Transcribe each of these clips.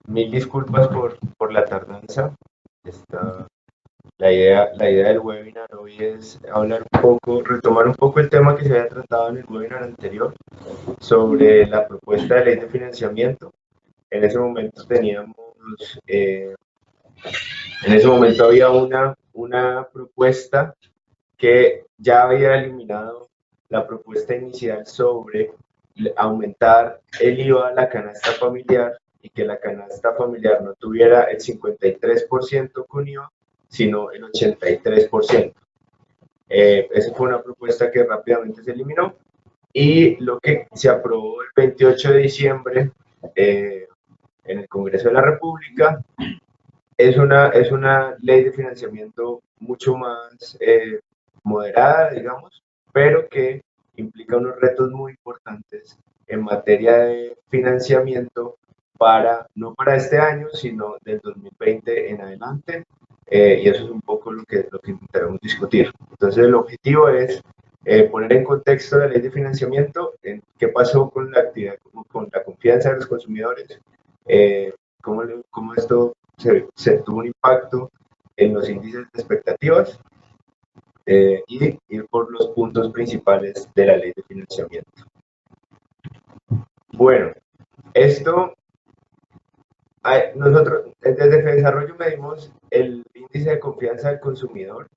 Mil disculpas por la tardanza. Esta, la idea del webinar hoy es hablar un poco, retomar un poco el tema que se había tratado en el webinar anterior sobre la propuesta de ley de financiamiento. En ese momento teníamos, eh, en ese momento había una propuesta que ya había eliminado la propuesta inicial sobre aumentar el IVA a la canasta familiar y que la canasta familiar no tuviera el 53% con IVA, sino el 83%. Esa fue una propuesta que rápidamente se eliminó y lo que se aprobó el 28 de diciembre en el Congreso de la República es una ley de financiamiento mucho más moderada, digamos, pero que implica unos retos muy importantes en materia de financiamiento no para este año, sino del 2020 en adelante, y eso es un poco lo que intentaremos discutir. Entonces, el objetivo es poner en contexto la ley de financiamiento, en qué pasó con la actividad, con la confianza de los consumidores, eh, cómo esto se tuvo un impacto en los índices de expectativas y ir por los puntos principales de la ley de financiamiento. Bueno, esto, nosotros desde Desarrollo medimos el índice de confianza del consumidor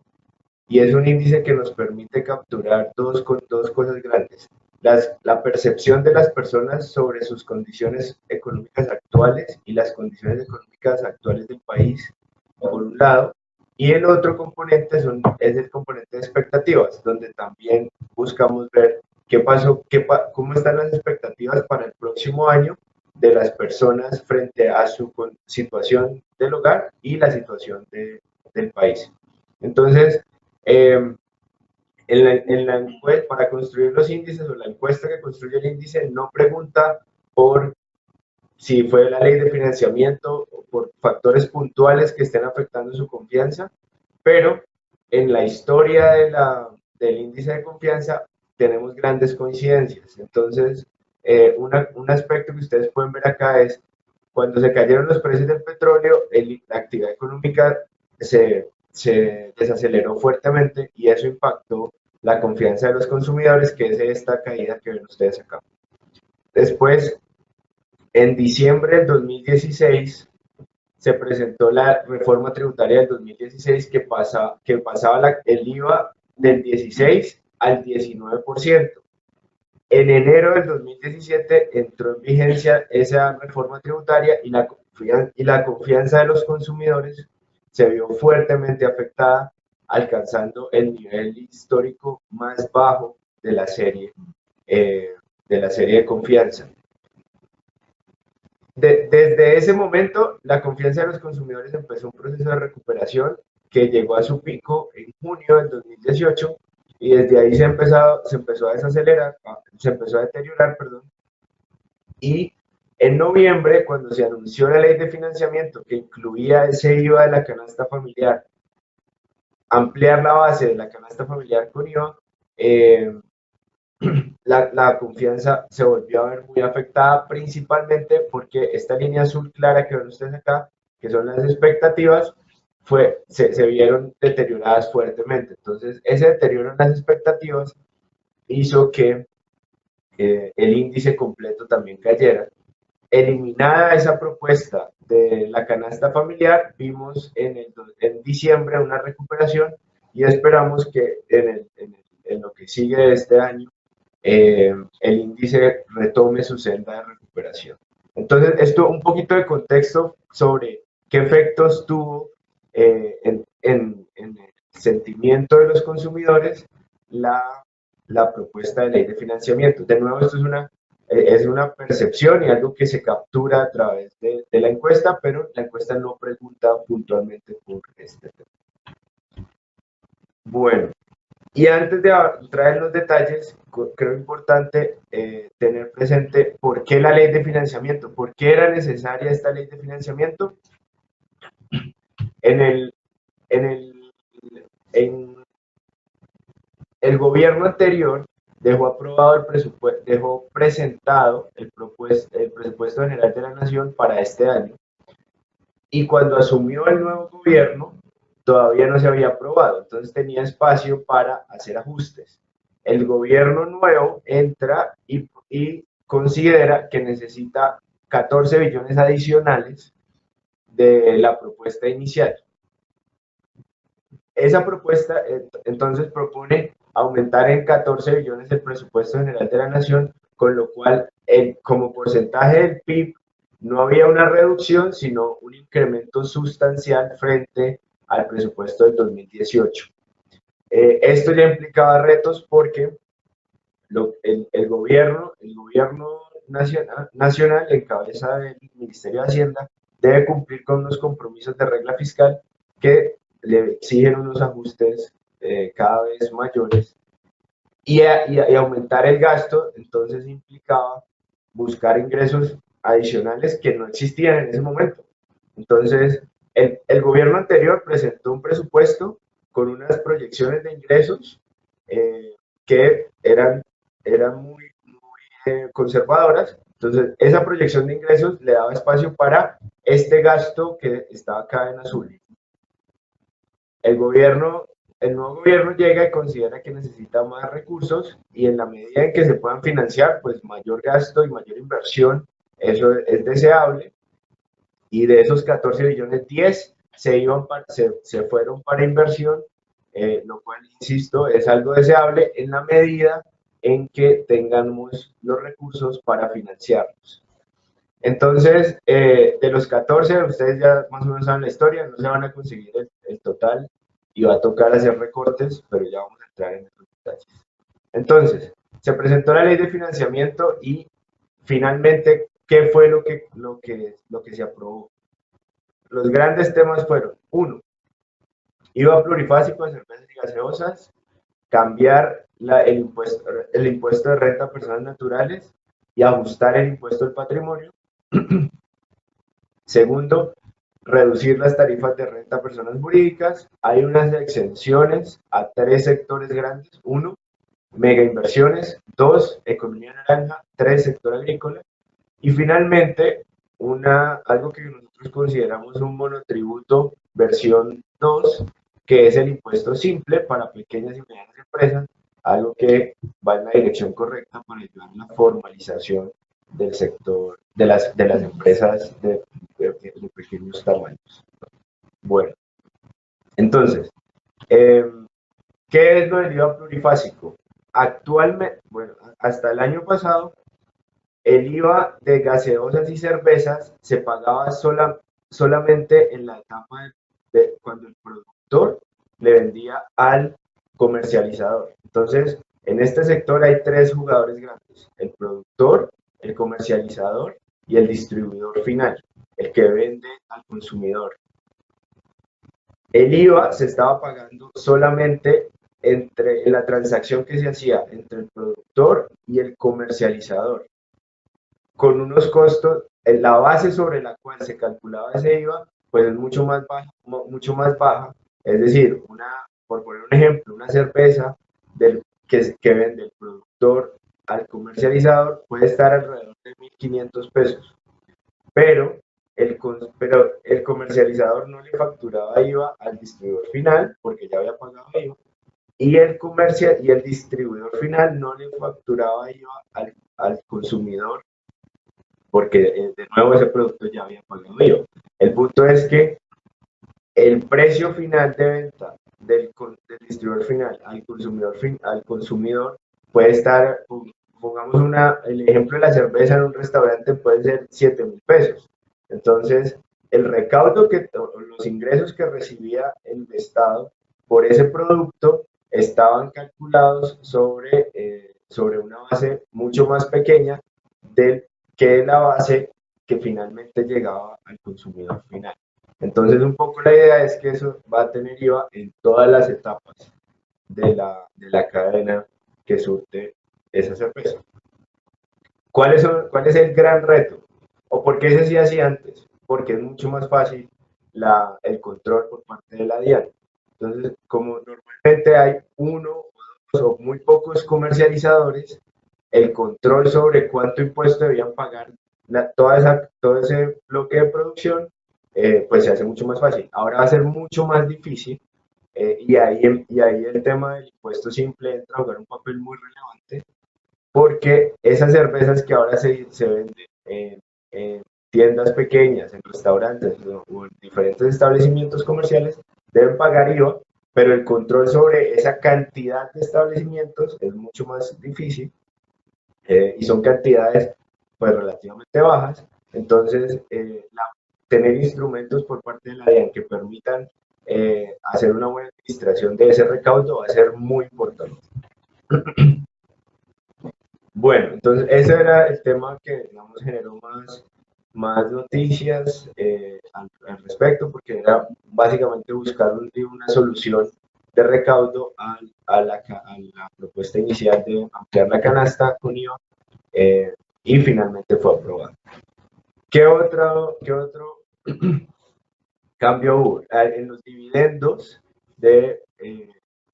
y es un índice que nos permite capturar dos cosas grandes. La percepción de las personas sobre sus condiciones económicas actuales y las condiciones económicas actuales del país, por un lado, y el otro componente es el componente de expectativas, donde también buscamos ver qué pasó, cómo están las expectativas para el próximo año de las personas frente a su situación del hogar y la situación del país. Entonces, eh, para construir los índices o la encuesta que construye el índice no pregunta por si fue la ley de financiamiento o por factores puntuales que estén afectando su confianza, pero en la historia del índice de confianza tenemos grandes coincidencias. Entonces, un aspecto que ustedes pueden ver acá es cuando se cayeron los precios del petróleo, la actividad económica se desaceleró fuertemente y eso impactó la confianza de los consumidores, que es esta caída que ven ustedes acá. Después, en diciembre del 2016, se presentó la reforma tributaria del 2016 que pasaba el IVA del 16 al 19%. En enero del 2017 entró en vigencia esa reforma tributaria y la confianza de los consumidores se vio fuertemente afectada, alcanzando el nivel histórico más bajo eh, de la serie de confianza. Desde ese momento, la confianza de los consumidores empezó un proceso de recuperación que llegó a su pico en junio del 2018 y desde ahí se empezó a desacelerar, se empezó a deteriorar, perdón, y en noviembre, cuando se anunció la ley de financiamiento que incluía ese IVA de la canasta familiar, ampliar la base de la canasta familiar con IVA, eh, la confianza se volvió a ver muy afectada, principalmente porque esta línea azul clara que ven ustedes acá, que son las expectativas, se vieron deterioradas fuertemente. Entonces, ese deterioro en las expectativas hizo que el índice completo también cayera. Eliminada esa propuesta de la canasta familiar, vimos en diciembre una recuperación y esperamos que en lo que sigue de este año el índice retome su senda de recuperación. Entonces, esto un poquito de contexto sobre qué efectos tuvo en el sentimiento de los consumidores la propuesta de ley de financiamiento. De nuevo, esto es una percepción y algo que se captura a través de la encuesta, pero la encuesta no pregunta puntualmente por este tema. Bueno, y antes de traer los detalles, creo importante tener presente por qué la ley de financiamiento, por qué era necesaria esta ley de financiamiento. En el, en el, en el gobierno anterior dejó aprobado el presupuesto, dejó presentado el presupuesto general de la Nación para este año, y cuando asumió el nuevo gobierno todavía no se había aprobado, entonces tenía espacio para hacer ajustes. El gobierno nuevo entra y considera que necesita 14 billones adicionales de la propuesta inicial. Esa propuesta entonces propone aumentar en 14 billones el presupuesto general de la nación, con lo cual como porcentaje del PIB no había una reducción, sino un incremento sustancial frente al presupuesto del 2018. Esto ya implicaba retos porque el gobierno nacional, en cabeza del Ministerio de Hacienda, debe cumplir con unos compromisos de regla fiscal que le exigen unos ajustes cada vez mayores y aumentar el gasto, entonces implicaba buscar ingresos adicionales que no existían en ese momento. Entonces, el gobierno anterior presentó un presupuesto con unas proyecciones de ingresos que eran muy conservadoras. Entonces, esa proyección de ingresos le daba espacio para este gasto que estaba acá en azul. El gobierno, el nuevo gobierno llega y considera que necesita más recursos y en la medida en que se puedan financiar, pues mayor gasto y mayor inversión, eso es deseable. Y de esos 14 billones, 10 se fueron para inversión, lo cual, insisto, es algo deseable en la medida en que tengamos los recursos para financiarlos. Entonces, de los 14, ustedes ya más o menos saben la historia, no se van a conseguir el total y va a tocar hacer recortes, pero ya vamos a entrar en esos detalles. Entonces, se presentó la ley de financiamiento y finalmente, ¿qué fue lo que se aprobó? Los grandes temas fueron, uno, IVA plurifásico de cervezas y gaseosas, cambiar el impuesto de renta a personas naturales y ajustar el impuesto al patrimonio. Segundo, reducir las tarifas de renta a personas jurídicas. Hay unas exenciones a 3 sectores grandes. Uno, mega inversiones. 2, economía naranja. 3, sector agrícola. Y finalmente, algo que nosotros consideramos un monotributo versión 2, que es el impuesto simple para pequeñas y medianas empresas, algo que va en la dirección correcta para ayudar a la formalización del sector, de las empresas de pequeños tamaños. Bueno, entonces, ¿qué es lo del IVA plurifásico? Actualmente, bueno, hasta el año pasado, el IVA de gaseosas y cervezas se pagaba solamente en la etapa cuando el productor le vendía al comercializador. Entonces, en este sector hay 3 jugadores grandes: el productor, el comercializador y el distribuidor final, el que vende al consumidor. El IVA se estaba pagando solamente en la transacción que se hacía entre el productor y el comercializador, con unos costos, la base sobre la cual se calculaba ese IVA, pues es mucho más baja. Es decir, por poner un ejemplo, una cerveza que vende el productor al comercializador puede estar alrededor de 1.500 pesos, pero el comercializador no le facturaba IVA al distribuidor final porque ya había pagado IVA, y el distribuidor final no le facturaba IVA al consumidor porque de nuevo ese producto ya había pagado IVA. El punto es que el precio final de venta del distribuidor final al consumidor puede estar, pongamos el ejemplo de la cerveza en un restaurante, puede ser 7.000 pesos. Entonces, el recaudo los ingresos que recibía el Estado por ese producto estaban calculados sobre una base mucho más pequeña que la base que finalmente llegaba al consumidor final. Entonces, un poco la idea es que eso va a tener IVA en todas las etapas de la cadena que surte esa cerveza. ¿Cuál es el gran reto? ¿O por qué se hacía así antes? Porque es mucho más fácil el control por parte de la DIAN. Entonces, como normalmente hay uno o dos o muy pocos comercializadores, el control sobre cuánto impuesto debían pagar todo ese bloque de producción pues se hace mucho más fácil. Ahora va a ser mucho más difícil y ahí el tema del impuesto simple entra a jugar un papel muy relevante porque esas cervezas que ahora se venden en tiendas pequeñas, en restaurantes o en diferentes establecimientos comerciales, deben pagar IVA, pero el control sobre esa cantidad de establecimientos es mucho más difícil y son cantidades pues relativamente bajas. Entonces, tener instrumentos por parte de la DIAN que permitan hacer una buena administración de ese recaudo va a ser muy importante. Bueno, entonces ese era el tema que, digamos, generó más noticias al respecto, porque era básicamente buscar una solución de recaudo a la propuesta inicial de ampliar la canasta con IVA y finalmente fue aprobado. ¿Qué otro cambio hubo? En los dividendos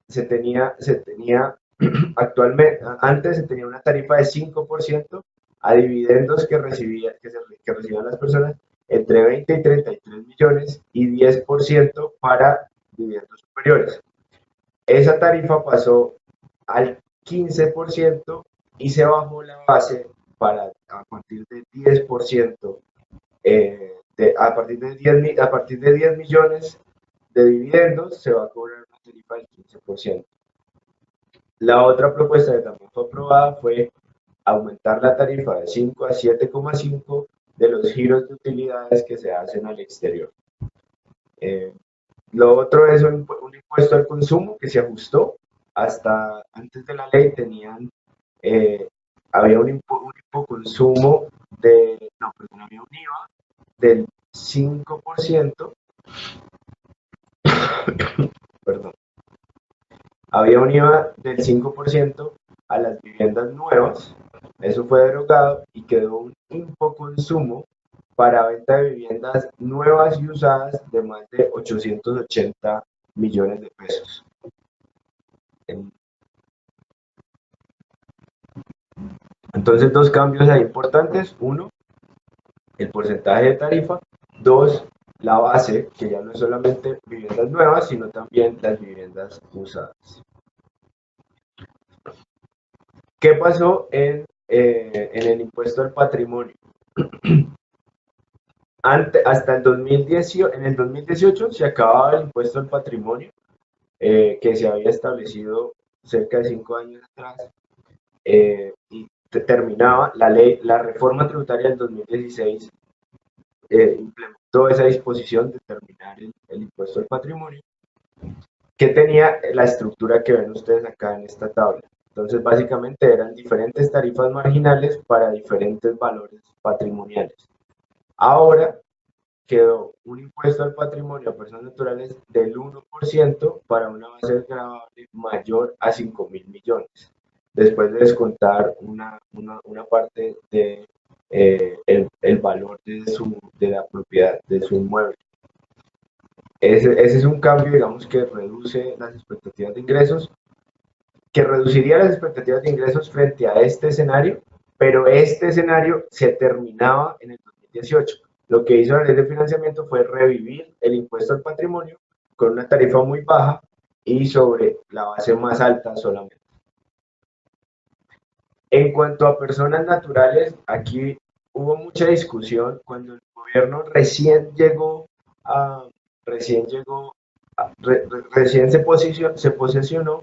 se tenía actualmente, antes se tenía una tarifa de 5% a dividendos que recibían las personas entre 20 y 33 millones y 10% para dividendos superiores. Esa tarifa pasó al 15% y se bajó la base para a partir del 10%, a partir de 10 millones de dividendos se va a cobrar una tarifa del 15%. La otra propuesta que también fue aprobada fue aumentar la tarifa de 5 a 7,5 de los giros de utilidades que se hacen al exterior. Lo otro es un impuesto al consumo que se ajustó. Hasta antes de la ley eh, había un consumo no, perdón, había un IVA del 5%, perdón, había un IVA del 5% a las viviendas nuevas, eso fue derogado y quedó un infoconsumo para venta de viviendas nuevas y usadas de más de 880 millones de pesos. Entonces, dos cambios ahí importantes. Uno, el porcentaje de tarifa. Dos, la base, que ya no es solamente viviendas nuevas, sino también las viviendas usadas. ¿Qué pasó en el impuesto al patrimonio? Hasta el 2018, en el 2018 se acababa el impuesto al patrimonio que se había establecido cerca de 5 años atrás y terminaba la reforma tributaria del 2016 implementó esa disposición de terminar el impuesto al patrimonio que tenía la estructura que ven ustedes acá en esta tabla. Entonces, básicamente eran diferentes tarifas marginales para diferentes valores patrimoniales. Ahora quedó un impuesto al patrimonio a personas naturales del 1% para una base gravable mayor a 5.000 millones, después de descontar una parte de el valor de la propiedad de su inmueble. Ese es un cambio, digamos, que reduce las expectativas de ingresos, que reduciría las expectativas de ingresos frente a este escenario, pero este escenario se terminaba en el 2018. Lo que hizo la ley de financiamiento fue revivir el impuesto al patrimonio con una tarifa muy baja y sobre la base más alta solamente. En cuanto a personas naturales, aquí hubo mucha discusión cuando el gobierno recién llegó, recién se posesionó,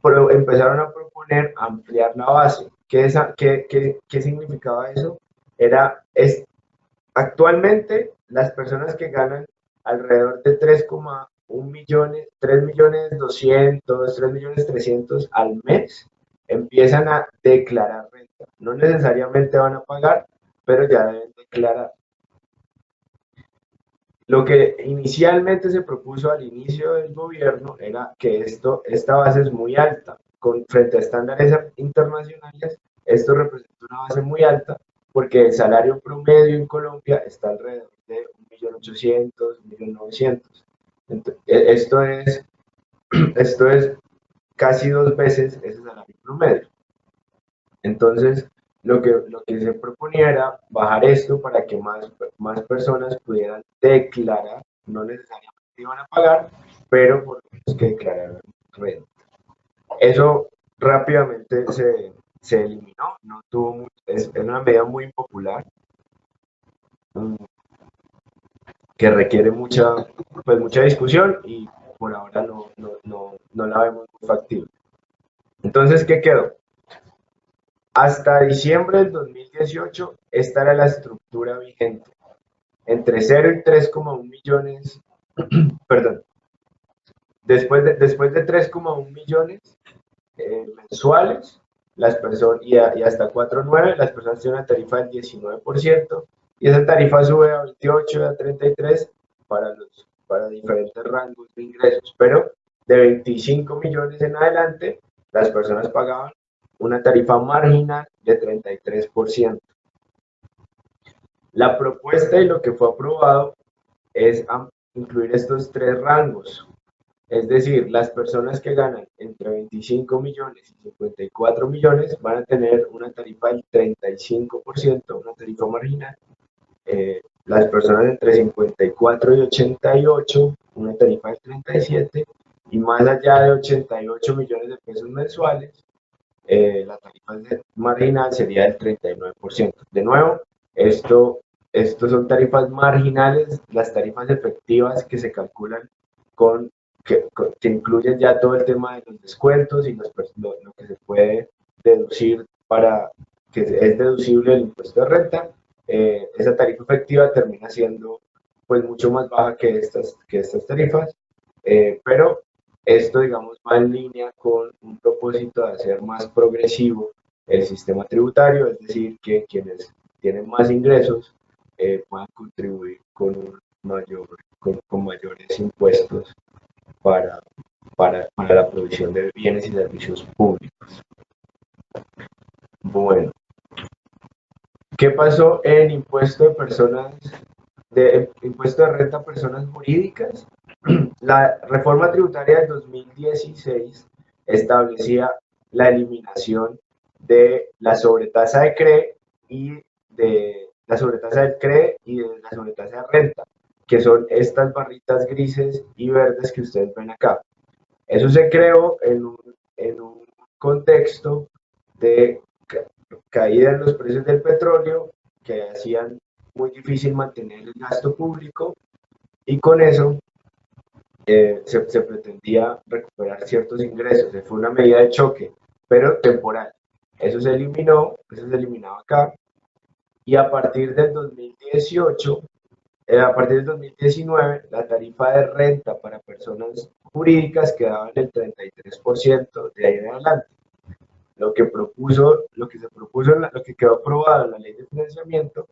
pero empezaron a proponer ampliar la base. ¿Qué significaba eso? Actualmente las personas que ganan alrededor de 3,1 millones, 3.200.000, 3.300.000 al mes, empiezan a declarar renta. No necesariamente van a pagar, pero ya deben declarar. Lo que inicialmente se propuso al inicio del gobierno era que esta base es muy alta. Frente a estándares internacionales, esto representa una base muy alta porque el salario promedio en Colombia está alrededor de 1.800.000, 1.900.000. Esto es casi 2 veces ese salario promedio. Entonces, lo que se proponía era bajar esto para que más personas pudieran declarar, no necesariamente iban a pagar, pero por lo menos que declararan renta. Eso rápidamente se eliminó, no tuvo es una medida muy impopular, mm, que requiere mucha discusión y por ahora no la vemos muy factible. Entonces, ¿qué quedó? Hasta diciembre del 2018, esta era la estructura vigente. Entre 0 y 3,1 millones, perdón, después de 3,1 millones mensuales, las personas, y hasta 4,9, las personas tienen una tarifa del 19%, y esa tarifa sube a 28 y a 33 para diferentes rangos de ingresos, pero de 25 millones en adelante, las personas pagaban una tarifa marginal de 33%. La propuesta y lo que fue aprobado es incluir estos tres rangos. Es decir, las personas que ganan entre 25 millones y 54 millones van a tener una tarifa del 35%, una tarifa marginal. Las personas entre 54 y 88, una tarifa del 37%, y más allá de 88 millones de pesos mensuales, la tarifa marginal sería del 39%. De nuevo, estos son tarifas marginales, las tarifas efectivas que se calculan que incluyen ya todo el tema de los descuentos y lo que se puede deducir para que es deducible el impuesto de renta. Esa tarifa efectiva termina siendo pues mucho más baja que estas tarifas, pero esto, digamos, va en línea con un propósito de hacer más progresivo el sistema tributario, es decir, que quienes tienen más ingresos puedan contribuir con mayores impuestos para, para la provisión de bienes y servicios públicos. Bueno, ¿qué pasó en impuesto de renta a personas jurídicas? La reforma tributaria del 2016 establecía la eliminación de la sobretasa de CRE y de la sobretasa del CRE y de la sobretasa de renta, que son estas barritas grises y verdes que ustedes ven acá. Eso se creó en un contexto de caída en los precios del petróleo que hacían muy difícil mantener el gasto público, y con eso se pretendía recuperar ciertos ingresos. Fue una medida de choque, pero temporal. Eso se eliminó, eso se eliminaba acá, y a partir del 2018, a partir del 2019, la tarifa de renta para personas jurídicas quedaba en el 33% de ahí en adelante. Lo que quedó aprobado en la ley de financiamiento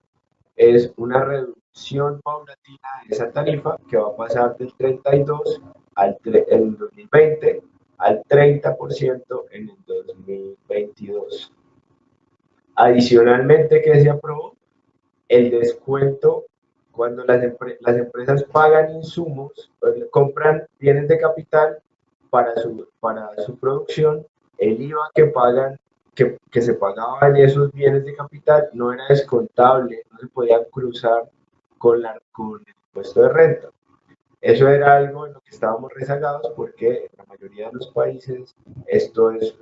es una reducción paulatina de esa tarifa que va a pasar del 32 en el 2020 al 30% en el 2022. Adicionalmente, ¿qué se aprobó? El descuento cuando las empresas pagan insumos, compran bienes de capital para su producción, el IVA que se pagaba en esos bienes de capital no era descontable, no se podía cruzar con el impuesto de renta. Eso era algo en lo que estábamos rezagados porque en la mayoría de los países esto es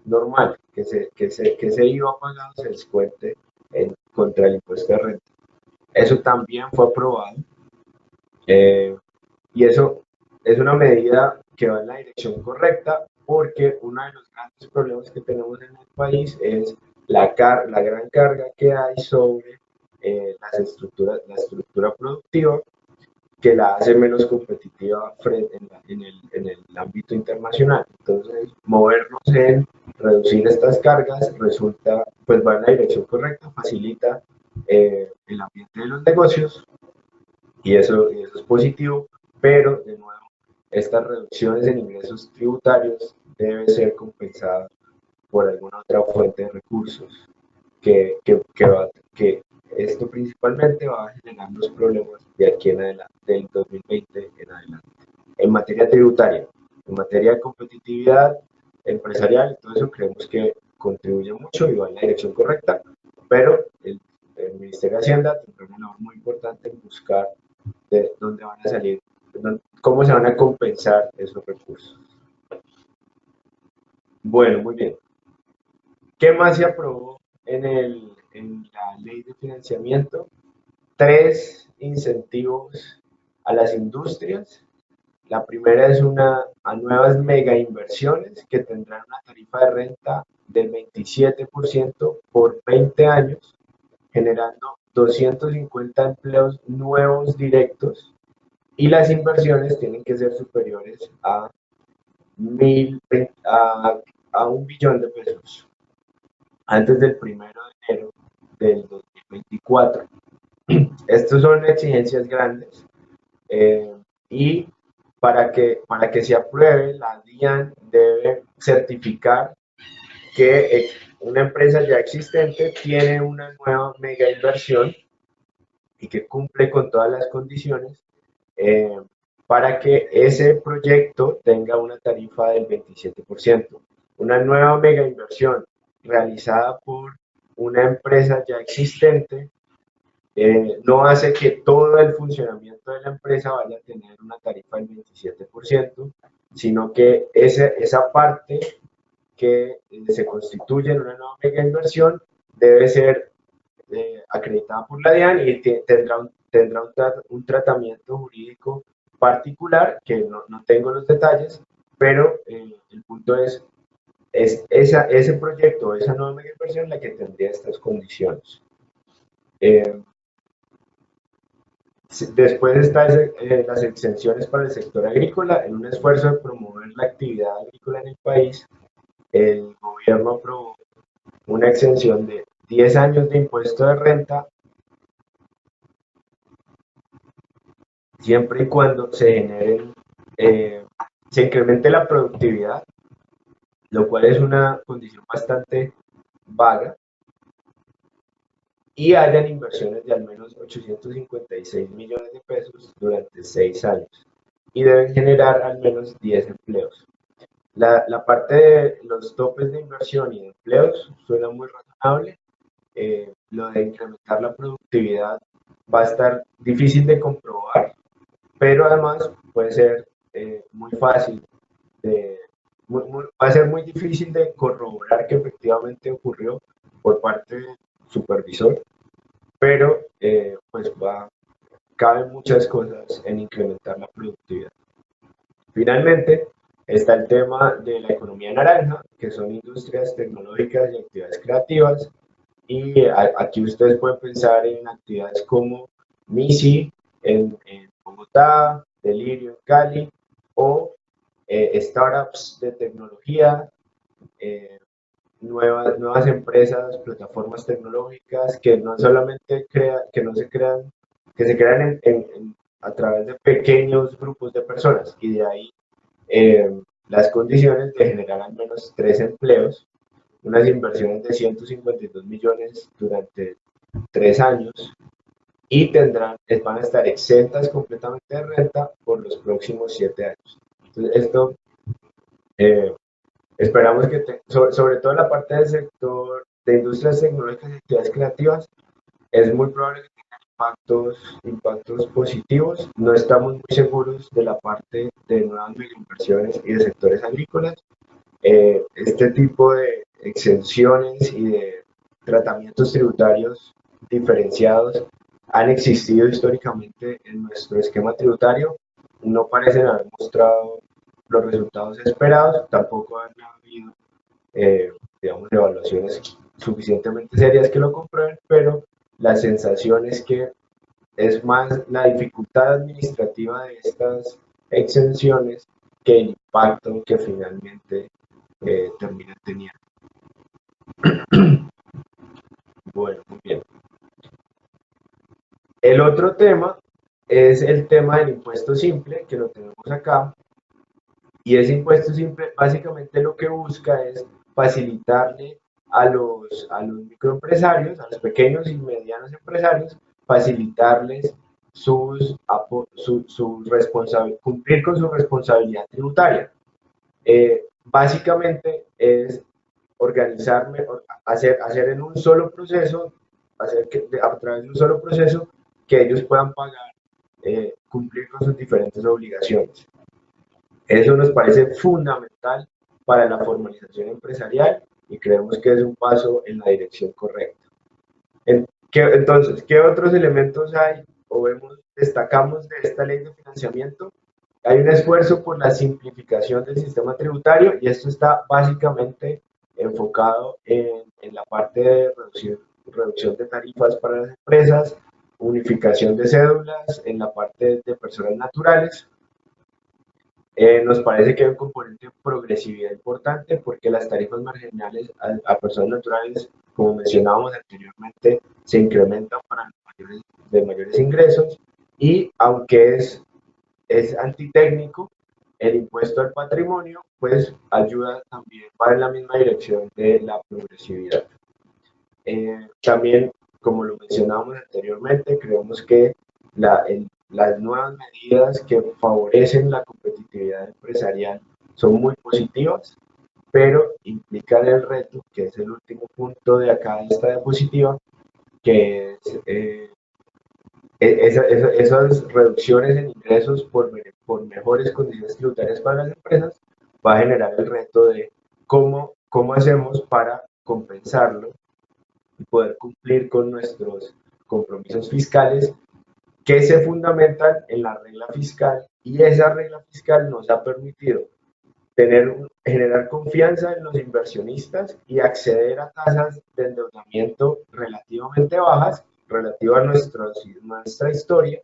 normal, que ese IVA pagado se descuente contra el impuesto de renta. Eso también fue aprobado, eh, y eso es una medida que va en la dirección correcta porque uno de los grandes problemas que tenemos en el país es la gran carga que hay sobre la estructura productiva, que la hace menos competitiva en el ámbito internacional. Entonces, movernos en reducir estas cargas resulta, pues va en la dirección correcta, facilita el ambiente de los negocios, y eso es positivo, pero de nuevo, estas reducciones en ingresos tributarios deben ser compensadas por alguna otra fuente de recursos que esto principalmente va a generar los problemas de aquí en adelante, del 2020 en adelante. En materia tributaria, en materia de competitividad empresarial, todo eso creemos que contribuye mucho y va en la dirección correcta, pero el Ministerio de Hacienda tendrá una labor muy importante en buscar de dónde van a salir, cómo se van a compensar esos recursos. Bueno, muy bien. ¿Qué más se aprobó en la ley de financiamiento? Tres incentivos a las industrias. La primera es a nuevas mega inversiones que tendrán una tarifa de renta del 27% por 20 años, generando 250 empleos nuevos directos, y las inversiones tienen que ser superiores a 1 billón de pesos antes del 1 de enero del 2024. Estas son exigencias grandes, y para que se apruebe, la DIAN debe certificar que una empresa ya existente tiene una nueva mega inversión y que cumple con todas las condiciones, eh, para que ese proyecto tenga una tarifa del 27%. Una nueva mega inversión realizada por una empresa ya existente no hace que todo el funcionamiento de la empresa vaya a tener una tarifa del 27%, sino que esa parte que se constituye en una nueva mega inversión debe ser acreditada por la DIAN y tendrá un tratamiento jurídico particular, que no tengo los detalles, pero el punto es ese proyecto, esa nueva mega inversión la que tendría estas condiciones. Después están las exenciones para el sector agrícola. En un esfuerzo de promover la actividad agrícola en el país, el gobierno aprobó una exención de 10 años de impuesto de renta, siempre y cuando se incremente la productividad, lo cual es una condición bastante vaga, y hayan inversiones de al menos 856 millones de pesos durante 6 años y deben generar al menos 10 empleos. La parte de los topes de inversión y de empleos suena muy razonable. Lo de incrementar la productividad va a estar difícil de comprobar, pero además puede ser muy fácil va a ser muy difícil de corroborar que efectivamente ocurrió por parte del supervisor, pero pues caben muchas cosas en incrementar la productividad. Finalmente, está el tema de la economía naranja, que son industrias tecnológicas y actividades creativas, y aquí ustedes pueden pensar en actividades como MISI en Bogotá, Delirio en Cali, o startups de tecnología, nuevas empresas, plataformas tecnológicas que no solamente que se crean a través de pequeños grupos de personas, y de ahí las condiciones de generar al menos 3 empleos, unas inversiones de 152 millones durante 3 años, y van a estar exentas completamente de renta por los próximos 7 años. Entonces, esto esperamos que, sobre todo en la parte del sector de industrias tecnológicas y actividades creativas, es muy probable que tenga impactos positivos. No estamos muy seguros de la parte de nuevas inversiones y de sectores agrícolas. Este tipo de exenciones y de tratamientos tributarios diferenciados han existido históricamente en nuestro esquema tributario. No parecen haber mostrado los resultados esperados, tampoco han habido, digamos, evaluaciones suficientemente serias que lo comprueben, pero la sensación es que es más la dificultad administrativa de estas exenciones que el impacto que finalmente termina teniendo. Bueno, muy bien. El otro tema es el tema del impuesto simple, que lo tenemos acá, y ese impuesto simple básicamente lo que busca es facilitarle a los microempresarios, a los pequeños y medianos empresarios, facilitarles cumplir con su responsabilidad tributaria. Básicamente es organizarme, hacer en un solo proceso, hacer que a través de un solo proceso que ellos puedan pagar, cumplir con sus diferentes obligaciones. Eso nos parece fundamental para la formalización empresarial y creemos que es un paso en la dirección correcta. Entonces, ¿qué otros elementos hay o destacamos de esta ley de financiamiento? Hay un esfuerzo por la simplificación del sistema tributario y esto está básicamente enfocado en la parte de reducción de tarifas para las empresas, unificación de cédulas en la parte de personas naturales. Nos parece que hay un componente de progresividad importante porque las tarifas marginales a personas naturales, como mencionábamos anteriormente, se incrementan para los de mayores ingresos y aunque es antitécnico, el impuesto al patrimonio pues ayuda también, va en la misma dirección de la progresividad. También, como lo mencionábamos anteriormente, creemos que las nuevas medidas que favorecen la competitividad empresarial son muy positivas, pero implican el reto, que es el último punto de acá de esta diapositiva, que es esas reducciones en ingresos por mejores condiciones tributarias para las empresas, va a generar el reto de cómo hacemos para compensarlo y poder cumplir con nuestros compromisos fiscales que se fundamentan en la regla fiscal y esa regla fiscal nos ha permitido generar confianza en los inversionistas y acceder a tasas de endeudamiento relativamente bajas, relativa a nuestra historia,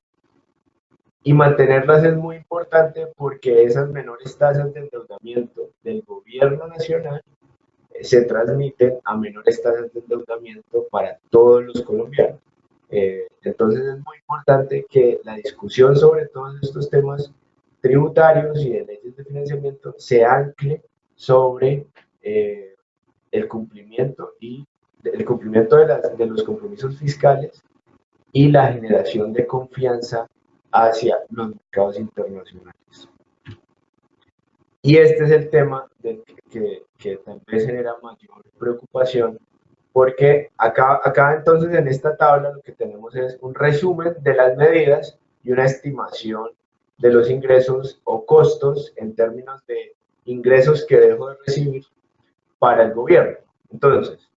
y mantenerlas es muy importante porque esas menores tasas de endeudamiento del gobierno nacional se transmiten a menores tasas de endeudamiento para todos los colombianos. Entonces es muy importante que la discusión sobre todos estos temas tributarios y de leyes de financiamiento se ancle sobre el cumplimiento de los compromisos fiscales y la generación de confianza hacia los mercados internacionales. Y este es el tema que tal vez genera mayor preocupación, porque acá entonces en esta tabla lo que tenemos es un resumen de las medidas y una estimación de los ingresos o costos en términos de ingresos que dejo de recibir para el gobierno. Entonces,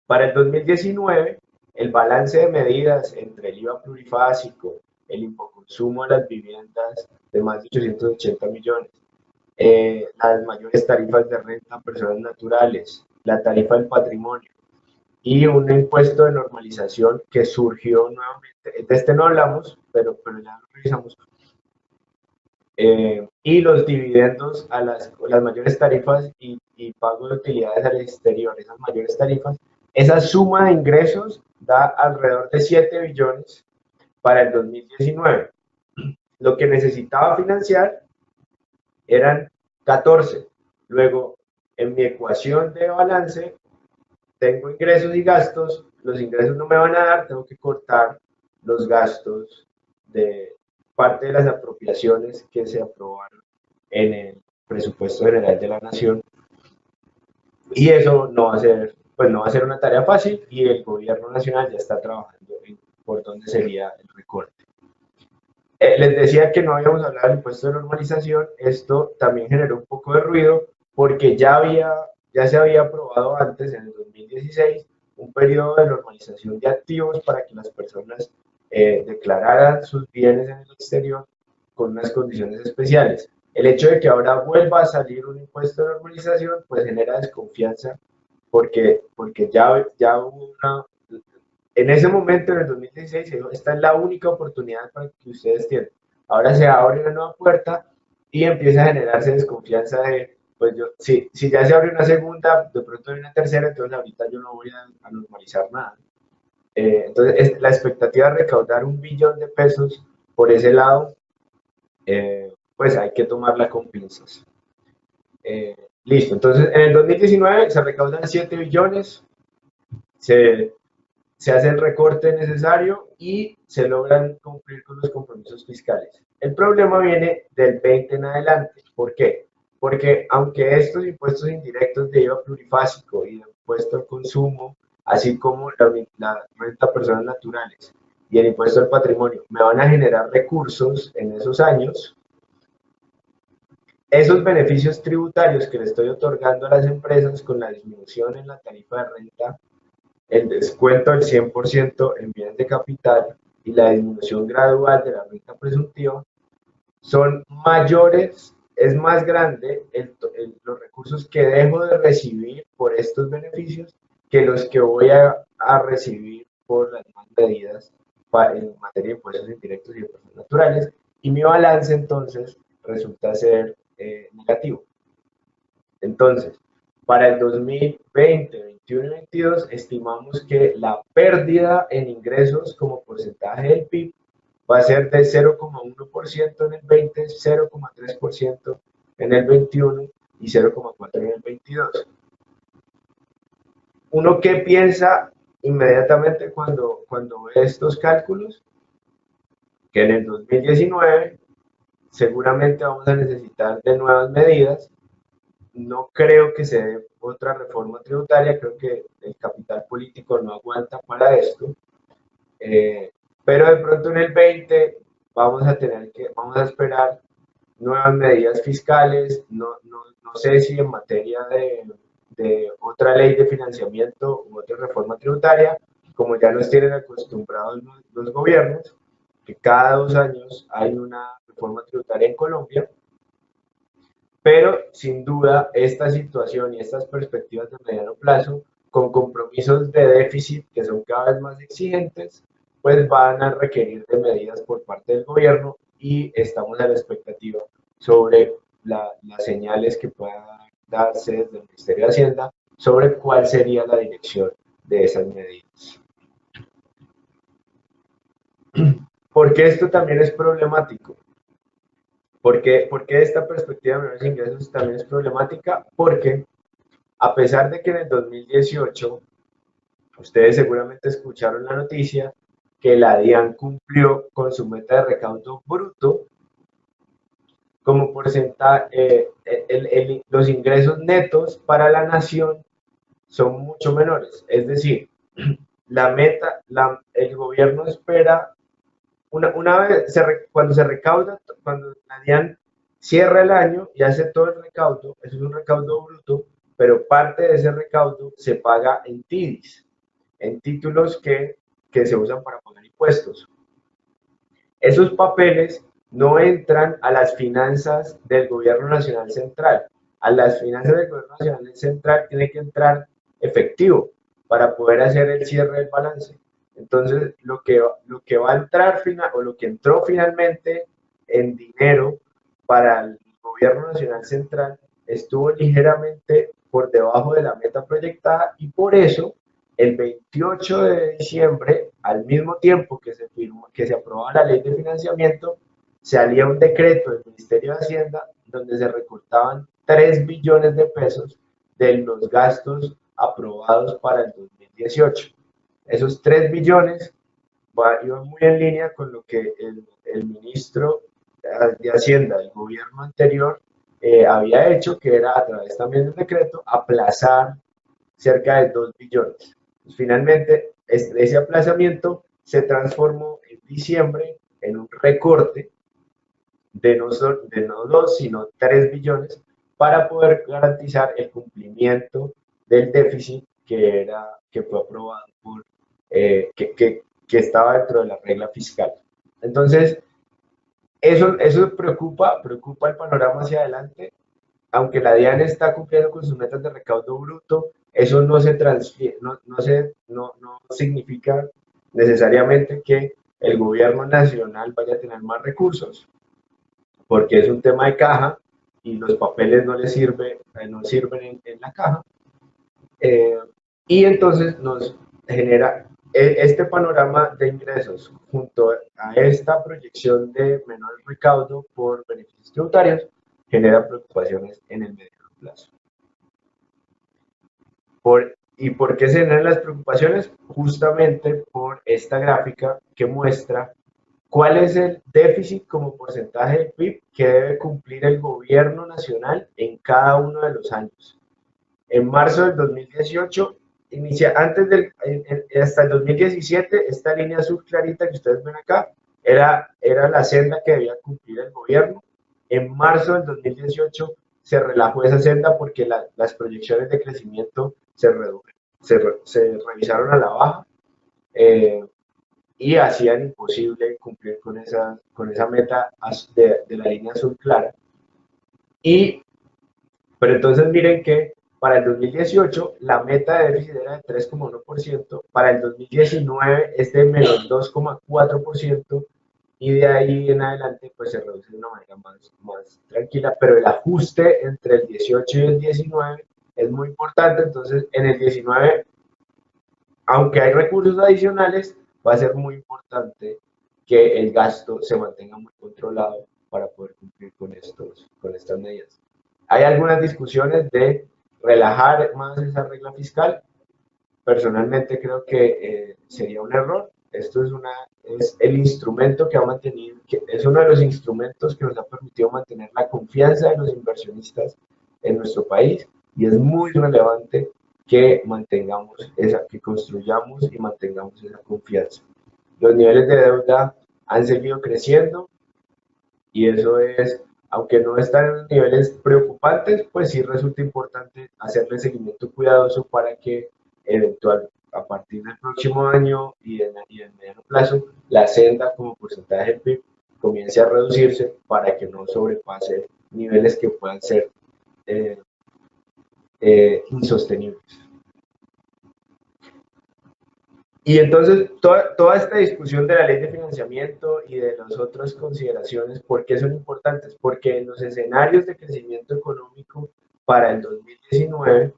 para el 2019, el balance de medidas entre el IVA plurifásico, el infoconsumo a las viviendas de más de 880 millones, las mayores tarifas de renta a personas naturales, la tarifa del patrimonio y un impuesto de normalización que surgió nuevamente. De este no hablamos, pero ya lo revisamos. Y los dividendos a las mayores tarifas y pago de utilidades al exterior, esas mayores tarifas, esa suma de ingresos da alrededor de 7 billones para el 2019. Lo que necesitaba financiar eran 14. Luego, en mi ecuación de balance, tengo ingresos y gastos, los ingresos no me van a dar, tengo que cortar los gastos de parte de las apropiaciones que se aprobaron en el presupuesto general de la nación. Y eso no va a ser, pues no va a ser una tarea fácil y el gobierno nacional ya está trabajando en por dónde sería el recorte. Les decía que no habíamos hablado del impuesto de normalización, esto también generó un poco de ruido porque ya se había aprobado antes, en el 2016, un periodo de normalización de activos para que las personas declararan sus bienes en el exterior con unas condiciones especiales. El hecho de que ahora vuelva a salir un impuesto de normalización, pues genera desconfianza porque ya hubo en ese momento, en el 2016, esta es la única oportunidad para que ustedes tienen. Ahora se abre una nueva puerta y empieza a generarse desconfianza de, pues si ya se abre una segunda, de pronto hay una tercera, entonces ahorita yo no voy a normalizar nada. Entonces, la expectativa de recaudar 1 billón de pesos por ese lado, pues hay que tomarla con pinzas. Listo, entonces en el 2019 se recaudan 7 billones, se hace el recorte necesario y se logran cumplir con los compromisos fiscales. El problema viene del 20 en adelante. ¿Por qué? porque aunque estos impuestos indirectos de IVA plurifásico y de impuesto al consumo, así como la renta a personas naturales y el impuesto al patrimonio, me van a generar recursos en esos años, esos beneficios tributarios que le estoy otorgando a las empresas con la disminución en la tarifa de renta, el descuento del 100% en bienes de capital y la disminución gradual de la renta presuntiva, son mayores, es más grande los recursos que dejo de recibir por estos beneficios que los que voy a recibir por las demás medidas en materia de impuestos indirectos y de personas naturales, y mi balance entonces resulta ser negativo. Entonces, para el 2020, 21 y 22 estimamos que la pérdida en ingresos como porcentaje del PIB va a ser de 0,1% en el 20, 0,3% en el 21 y 0,4% en el 22. ¿Uno qué piensa inmediatamente cuando ve estos cálculos? Que en el 2019 seguramente vamos a necesitar de nuevas medidas. No creo que se dé otra reforma tributaria, creo que el capital político no aguanta para esto, eh, pero de pronto en el 20 vamos a esperar nuevas medidas fiscales, no sé si en materia de otra ley de financiamiento u otra reforma tributaria, como ya nos tienen acostumbrados los gobiernos, que cada 2 años hay una reforma tributaria en Colombia, pero sin duda esta situación y estas perspectivas de mediano plazo, con compromisos de déficit que son cada vez más exigentes, pues van a requerir de medidas por parte del gobierno y estamos a la expectativa sobre las señales que puedan darse desde el Ministerio de Hacienda sobre cuál sería la dirección de esas medidas. Porque esto también es problemático. ¿Por qué esta perspectiva de menores ingresos también es problemática? Porque a pesar de que en el 2018, ustedes seguramente escucharon la noticia que la DIAN cumplió con su meta de recaudo bruto, como porcentaje, los ingresos netos para la nación son mucho menores. Es decir, la meta, el gobierno espera, una vez, cuando se recauda, cuando la DIAN cierra el año y hace todo el recaudo, eso es un recaudo bruto, pero parte de ese recaudo se paga en TIDIs, en títulos que se usan para pagar impuestos. Esos papeles no entran a las finanzas del gobierno nacional central. A las finanzas del gobierno nacional central tiene que entrar efectivo para poder hacer el cierre del balance. Entonces, lo que va a entrar o lo que entró finalmente en dinero para el gobierno nacional central estuvo ligeramente por debajo de la meta proyectada y por eso el 28 de diciembre, al mismo tiempo que se aprobaba la ley de financiamiento, salía un decreto del Ministerio de Hacienda donde se recortaban 3 billones de pesos de los gastos aprobados para el 2018. Esos 3 billones iban muy en línea con lo que el ministro de Hacienda del gobierno anterior había hecho, que era a través también del decreto aplazar cerca de 2 billones. Pues finalmente, ese aplazamiento se transformó en diciembre en un recorte de no 2, sino 3 billones para poder garantizar el cumplimiento del déficit que fue aprobado que estaba dentro de la regla fiscal. Entonces, eso preocupa el panorama hacia adelante. Aunque la DIAN está cumpliendo con sus metas de recaudo bruto, eso no se transfiere, no significa necesariamente que el gobierno nacional vaya a tener más recursos, porque es un tema de caja y los papeles no sirven en la caja. Eh, y entonces nos genera este panorama de ingresos junto a esta proyección de menor recaudo por beneficios tributarios, genera preocupaciones en el mediano plazo. ¿Y por qué se generan las preocupaciones? Justamente por esta gráfica que muestra ¿Cuál es el déficit como porcentaje del PIB que debe cumplir el gobierno nacional en cada uno de los años? En marzo del 2018, hasta el 2017, esta línea azul clarita que ustedes ven acá era la senda que debía cumplir el gobierno. En marzo del 2018 se relajó esa senda porque las proyecciones de crecimiento se revisaron a la baja, eh, y hacían imposible cumplir con esa meta de la línea azul clara. Y pero entonces miren que para el 2018 la meta de déficit era de 3,1%, para el 2019 es de menos 2,4%, y de ahí en adelante pues se reduce de una manera más tranquila, pero el ajuste entre el 18 y el 19 es muy importante. Entonces en el 19, aunque hay recursos adicionales, va a ser muy importante que el gasto se mantenga muy controlado para poder cumplir con estas medidas. Hay algunas discusiones de relajar más esa regla fiscal. Personalmente creo que sería un error. Esto es el instrumento que ha mantenido, que es uno de los instrumentos que nos ha permitido mantener la confianza de los inversionistas en nuestro país, y es muy relevante que que construyamos y mantengamos esa confianza. Los niveles de deuda han seguido creciendo, y eso es, aunque no están en niveles preocupantes, pues sí resulta importante hacerle seguimiento cuidadoso para que a partir del próximo año y en mediano plazo, la senda como porcentaje del PIB comience a reducirse para que no sobrepase niveles que puedan ser eh, insostenibles. Y entonces, toda esta discusión de la ley de financiamiento y de las otras consideraciones, ¿por qué son importantes? Porque en los escenarios de crecimiento económico para el 2019,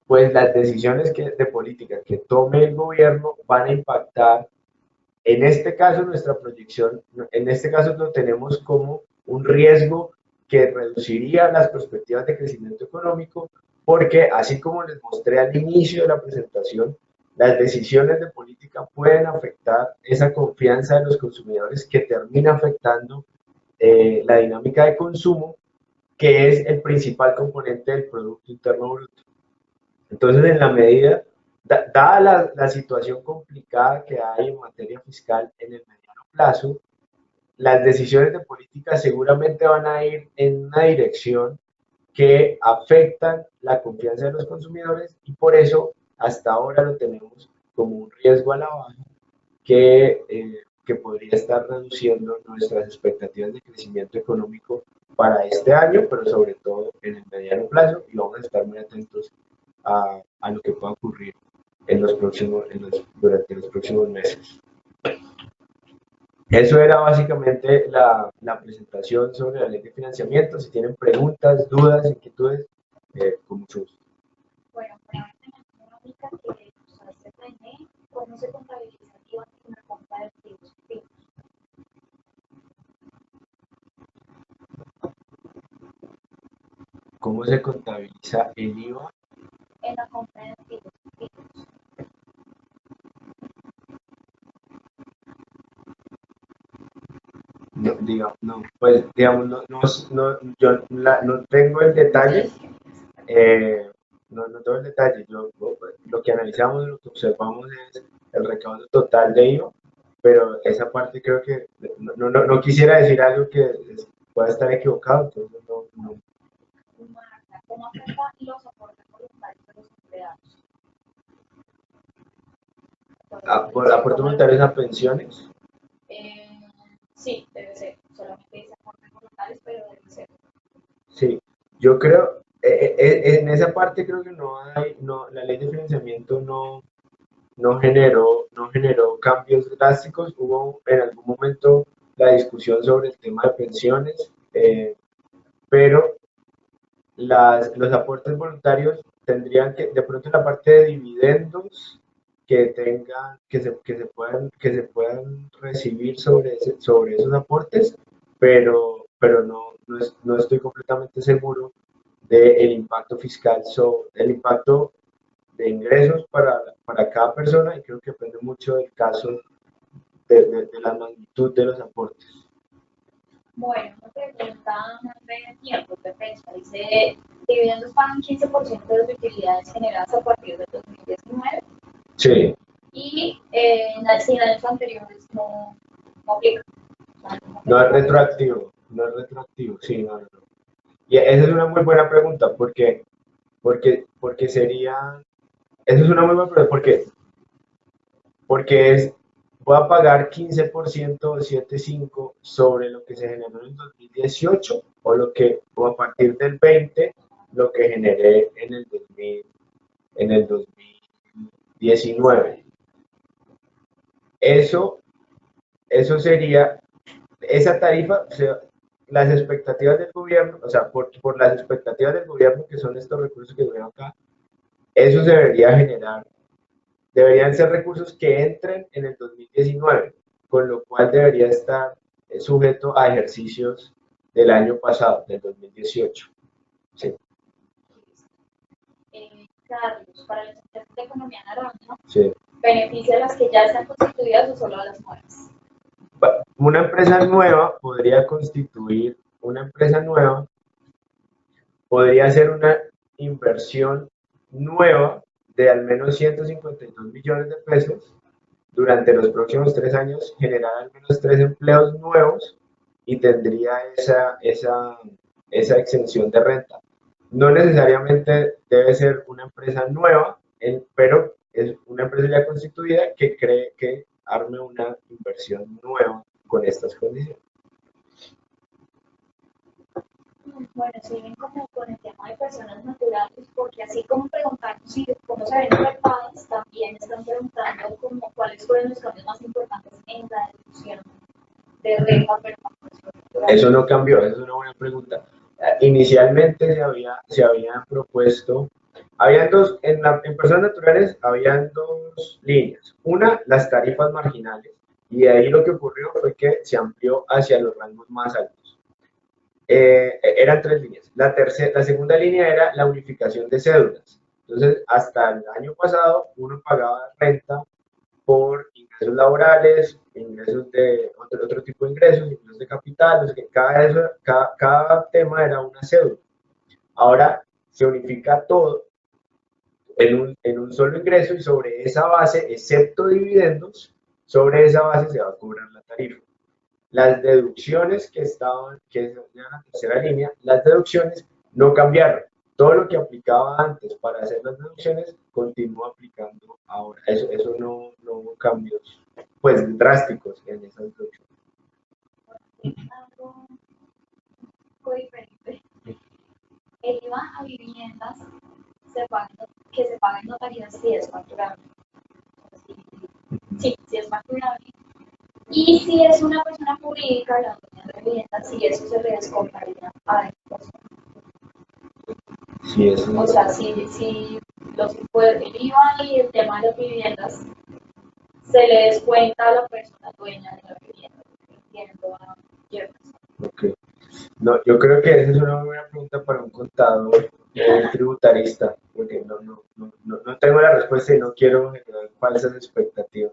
pues las decisiones de política que tome el gobierno van a impactar, en este caso, nuestra proyección. En este caso lo tenemos como un riesgo que reduciría las perspectivas de crecimiento económico, porque así como les mostré al inicio de la presentación, las decisiones de política pueden afectar esa confianza de los consumidores, que termina afectando la dinámica de consumo, que es el principal componente del Producto Interno Bruto. Entonces, en la medida, dada la situación complicada que hay en materia fiscal en el mediano plazo, las decisiones de política seguramente van a ir en una dirección que afectan la confianza de los consumidores, y por eso hasta ahora lo tenemos como un riesgo a la baja que podría estar reduciendo nuestras expectativas de crecimiento económico para este año, pero sobre todo en el mediano plazo, y vamos a estar muy atentos a lo que pueda ocurrir durante los próximos meses. Eso era básicamente la presentación sobre la ley de financiamiento. Si tienen preguntas, dudas, inquietudes, con mucho gusto. Bueno, para una económica que usaste PNE, ¿cómo se contabiliza en la compra de activos activos? ¿Cómo se contabiliza el IVA? En la compra de activos activos. Pues digamos, yo no tengo el detalle, no tengo el detalle. Lo que analizamos, lo que observamos es el recaudo total de IVA, pero esa parte creo que no quisiera decir algo que pueda estar equivocado, entonces no. Marta, ¿cómo afecta los aportes voluntarios de los empleados? ¿Aportes voluntarios a pensiones? Sí, debe ser. Solamente dice aportes voluntarios, pero debe ser. Sí, yo creo, en esa parte creo que la ley de financiamiento no generó cambios drásticos. Hubo en algún momento la discusión sobre el tema de pensiones, pero los aportes voluntarios tendrían que, de pronto, en la parte de dividendos que se puedan recibir sobre esos aportes, pero no estoy completamente seguro del impacto fiscal, el impacto de ingresos para cada persona, y creo que depende mucho del caso de la magnitud de los aportes. Bueno, una pregunta más de tiempo, perfecto. Dice, dividendos pagan 15% de las utilidades generadas a partir del 2019 Sí, y si en años anteriores no aplica. O sea, no es retroactivo, no es retroactivo, sí, no, no, no. Y esa es una muy buena pregunta, porque sería, esa es una muy buena pregunta, porque voy a pagar 15% o 7,5 sobre lo que se generó en el 2018 o a partir del 20 lo que generé en el 2019. Eso, eso sería, esa tarifa, o sea, las expectativas del gobierno, o sea, por las expectativas del gobierno, que son estos recursos que veo acá, eso se debería generar. Deberían ser recursos que entren en el 2019, con lo cual debería estar sujeto a ejercicios del año pasado, del 2018. Sí, Carlos, para las empresas de economía naranja, sí. ¿beneficia a las que ya están constituidas o solo a las nuevas? Una empresa nueva podría constituir, una empresa nueva podría hacer una inversión nueva de al menos 152 millones de pesos durante los próximos 3 años, generar al menos 3 empleos nuevos y tendría esa exención de renta. No necesariamente debe ser una empresa nueva, pero es una empresa ya constituida que cree que arme una inversión nueva con estas condiciones. Bueno, siguen como con el tema de personas naturales, porque así como preguntaron si cómo se ven afectadas, también están preguntando como cuáles fueron los cambios más importantes en la deducción de renta per persona natural. Eso no cambió, esa es una buena pregunta. Inicialmente se habían propuesto, habían dos, en personas naturales habían dos líneas. Una, las tarifas marginales, y de ahí lo que ocurrió fue que se amplió hacia los rangos más altos. Eran tres líneas. La segunda línea era la unificación de cédulas. Entonces, hasta el año pasado, uno pagaba renta por ingresos laborales, ingresos de otro tipo de ingresos, ingresos de capital, los que cada tema era una cédula. Ahora se unifica todo en un solo ingreso y sobre esa base, excepto dividendos, sobre esa base se va a cobrar la tarifa. Las deducciones que eran la tercera línea, las deducciones no cambiaron. Todo lo que aplicaba antes para hacer las deducciones continúa aplicando ahora. Eso no hubo cambios pues drásticos en esas deducciones. Algo muy diferente. El IVA a viviendas que se paga en notarías si es facturable. Sí, si es facturable. Y si es una persona jurídica, la dueña de vivienda, si eso se le descontaría a impuestos. Sí, eso. O sea, si los impuestos, el IVA y el tema de las viviendas se le descuenta a la persona dueña de la vivienda, entiendo a Jefferson. Okay. No, yo creo que esa es una buena pregunta para un contador, un tributarista, porque no tengo la respuesta y no quiero generar falsas expectativas.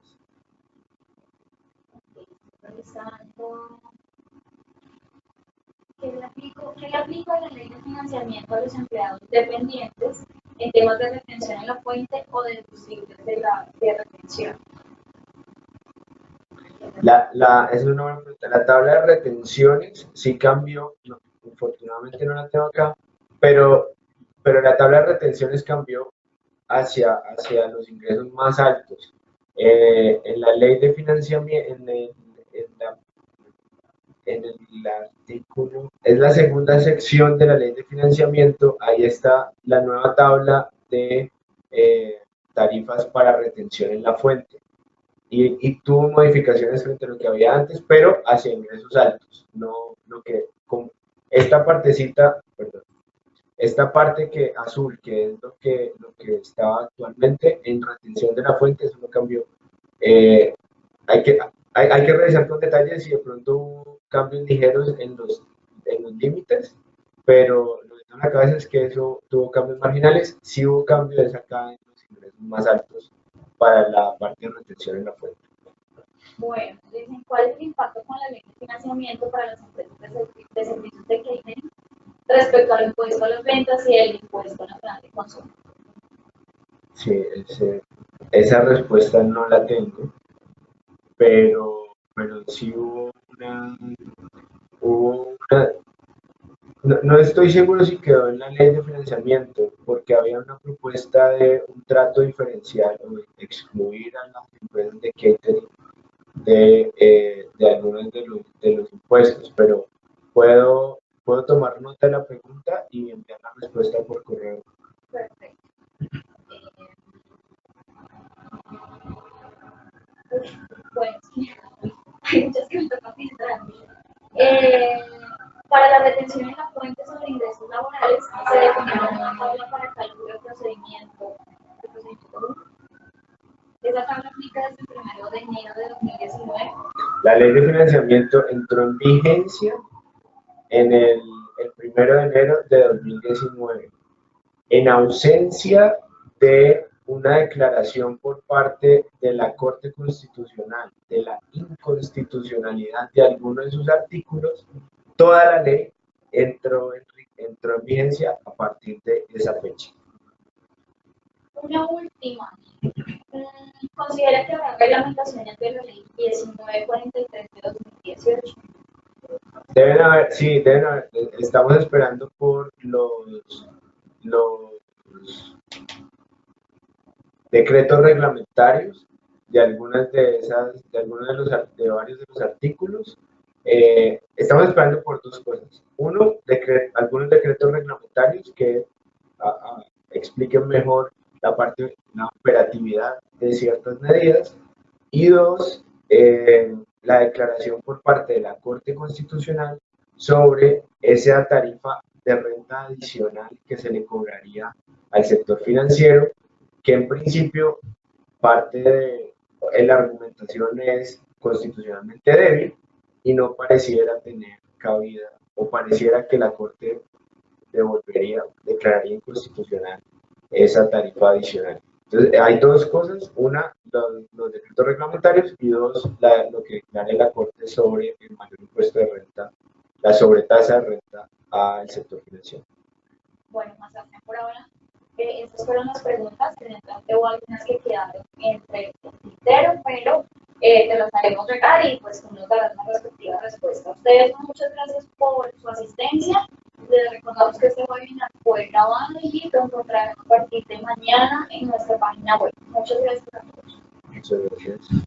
Revisando. ¿Qué le aplica a la ley de financiamiento a los empleados dependientes en temas de retención en la fuente o deducibles de retención? Esa es una buena pregunta. La tabla de retenciones sí cambió, no, afortunadamente no la tengo acá, pero la tabla de retenciones cambió hacia los ingresos más altos. En la ley de financiamiento, en el artículo, es la segunda sección de la ley de financiamiento, ahí está la nueva tabla de tarifas para retención en la fuente. Y tuvo modificaciones frente a lo que había antes, pero hacia ingresos altos. No lo que con esta partecita, perdón, esta parte que azul, que es lo que estaba actualmente en retención de la fuente, eso no cambió. Eh, hay que revisar con detalle si de pronto hubo cambios ligeros en los límites, pero lo que tengo en la cabeza es que eso tuvo cambios marginales, sí hubo cambios acá en los ingresos más altos para la parte de retención en la fuente. Bueno, dicen, ¿cuál es el impacto con la ley de financiamiento para las empresas de servicios de catering respecto al impuesto a las ventas y el impuesto nacional de consumo? Sí, esa respuesta no la tengo, pero sí hubo una, no estoy seguro si quedó en la ley de financiamiento, porque había una propuesta de un trato diferencial o de excluir a las empresas de catering de algunos de los impuestos, pero puedo tomar nota de la pregunta y enviar la respuesta por correo. Perfecto. Bueno, sí, hay muchas que me tocan filtrar. Eh, para la retención en la fuente sobre ingresos laborales se definió una tabla para cálculo de procedimiento. Esa tabla aplica desde el 1 de enero de 2019. La ley de financiamiento entró en vigencia en el 1 de enero de 2019, en ausencia de una declaración por parte de la Corte Constitucional de la inconstitucionalidad de algunos de sus artículos. Toda la ley entró en vigencia a partir de esa fecha. Una última. ¿Considera que habrá reglamentaciones de la ley 1943 de 2018? Deben haber, sí, deben haber, estamos esperando por los decretos reglamentarios de algunas de esas, de algunos de varios de los artículos. Estamos esperando por dos cosas. Uno, algunos decretos reglamentarios que expliquen mejor la operatividad de ciertas medidas. Y dos, la declaración por parte de la Corte Constitucional sobre esa tarifa de renta adicional que se le cobraría al sector financiero, que en principio parte de la argumentación es constitucionalmente débil y no pareciera tener cabida, o pareciera que la Corte declararía inconstitucional esa tarifa adicional. Entonces, hay dos cosas: una, los decretos reglamentarios, y dos, lo que declare la Corte sobre el mayor impuesto de renta, la sobretasa de renta al sector financiero. Bueno, más bien por ahora, estas fueron las preguntas. Generalmente hubo algunas que quedaron entre el tintero, pero te las haremos llegar y pues tú nos darás una respectiva respuesta. A ustedes, muchas gracias por su asistencia. Les recordamos que este webinar fue grabado y lo encontrarán a partir de mañana en nuestra página web. Muchas gracias a todos. Muchas gracias.